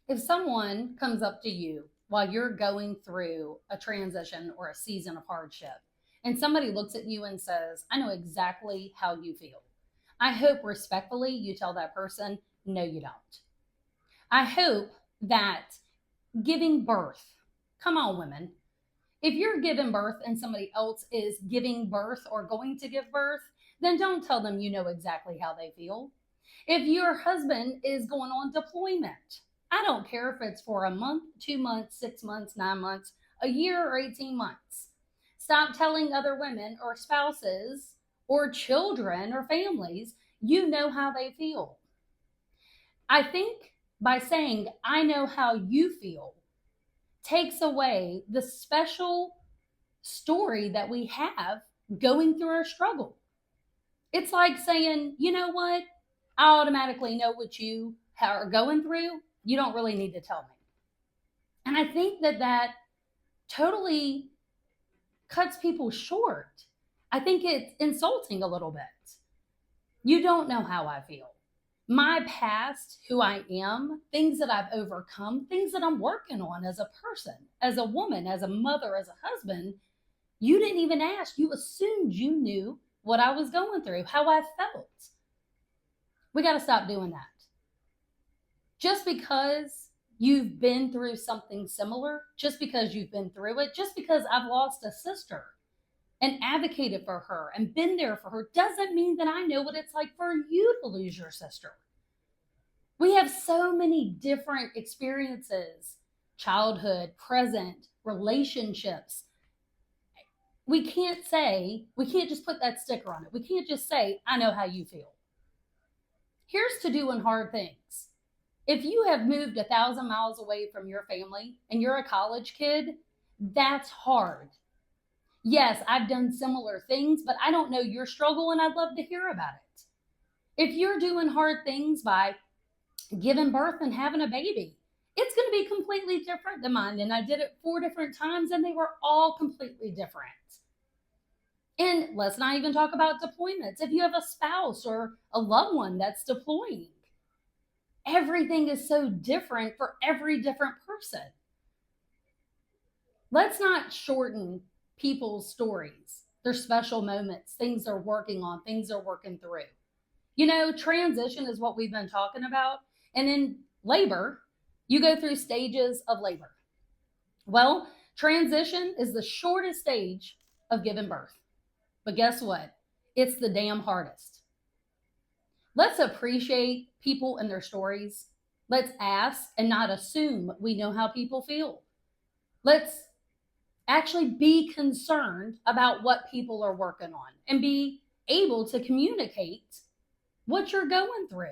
If someone comes up to you while you're going through a transition or a season of hardship, and somebody looks at you and says, I know exactly how you feel, I hope respectfully you tell that person, no, you don't. I hope that giving birth, come on, women, if you're giving birth and somebody else is giving birth or going to give birth, then don't tell them you know exactly how they feel. If your husband is going on deployment, I don't care if it's for a month, 2 months, 6 months, 9 months, a year, or 18 months. Stop telling other women or spouses or children or families you know how they feel. I think by saying, I know how you feel, takes away the special story that we have going through our struggle. It's like saying, you know what? I automatically know what you are going through. You don't really need to tell me. And I think that totally cuts people short. I think it's insulting a little bit. You don't know how I feel. My past, who I am, things that I've overcome, things that I'm working on as a person, as a woman, as a mother, as a husband, you didn't even ask. You assumed you knew what I was going through, how I felt. We got to stop doing that. Just because you've been through something similar, just because you've been through it, just because I've lost a sister and advocated for her and been there for her, doesn't mean that I know what it's like for you to lose your sister. We have so many different experiences: childhood, present, relationships. We can't just put that sticker on it. We can't just say, I know how you feel. Here's to doing hard things. If you have moved 1,000 miles away from your family and you're a college kid, that's hard. Yes, I've done similar things, but I don't know your struggle and I'd love to hear about it. If you're doing hard things by giving birth and having a baby, it's going to be completely different than mine. And I did it 4 different times and they were all completely different. And let's not even talk about deployments. If you have a spouse or a loved one that's deploying, everything is so different for every different person. Let's not shorten people's stories, their special moments, things they're working on, things they're working through. You know, transition is what we've been talking about. And in labor, you go through stages of labor. Well, transition is the shortest stage of giving birth. But guess what? It's the damn hardest. Let's appreciate people and their stories. Let's ask and not assume we know how people feel. Let's actually be concerned about what people are working on and be able to communicate what you're going through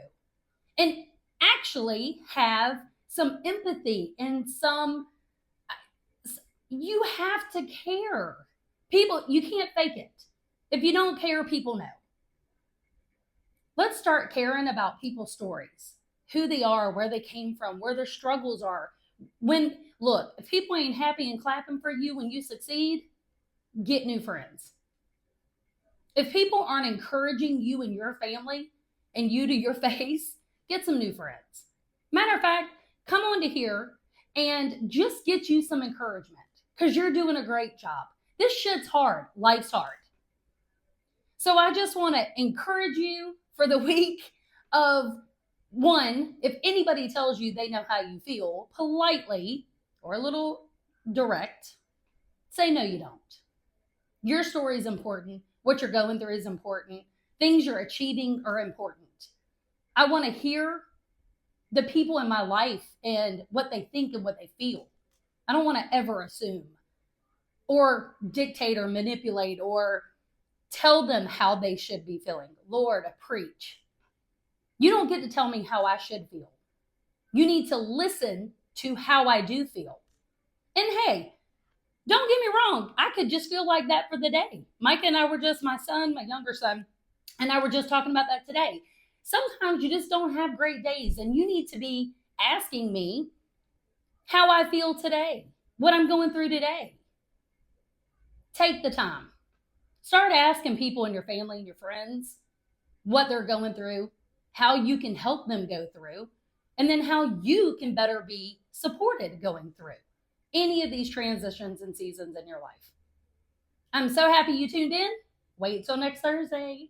and actually have some empathy and you have to care. People, you can't fake it. If you don't care, people know. Let's start caring about people's stories, who they are, where they came from, where their struggles are. Look, if people ain't happy and clapping for you when you succeed, get new friends. If people aren't encouraging you and your family and you to your face, get some new friends. Matter of fact, come on to here and just get you some encouragement because you're doing a great job. This shit's hard. Life's hard. So I just want to encourage you for the week of one, if anybody tells you they know how you feel, politely or a little direct, say no, you don't. Your story is important. What you're going through is important. Things you're achieving are important. I want to hear the people in my life and what they think and what they feel. I don't want to ever assume or dictate or manipulate or tell them how they should be feeling. Lord, preach. You don't get to tell me how I should feel. You need to listen to how I do feel. And hey, don't get me wrong, I could just feel like that for the day. Micah and I were just, my son, my younger son, and I were just talking about that today. Sometimes you just don't have great days, and you need to be asking me how I feel today, what I'm going through today. Take the time. Start asking people in your family and your friends what they're going through, how you can help them go through. and then how you can better be supported going through any of these transitions and seasons in your life. I'm so happy you tuned in. Wait till next Thursday.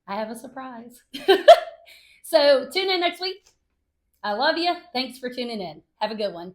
I have a surprise. So tune in next week. I love you. Thanks for tuning in. Have a good one.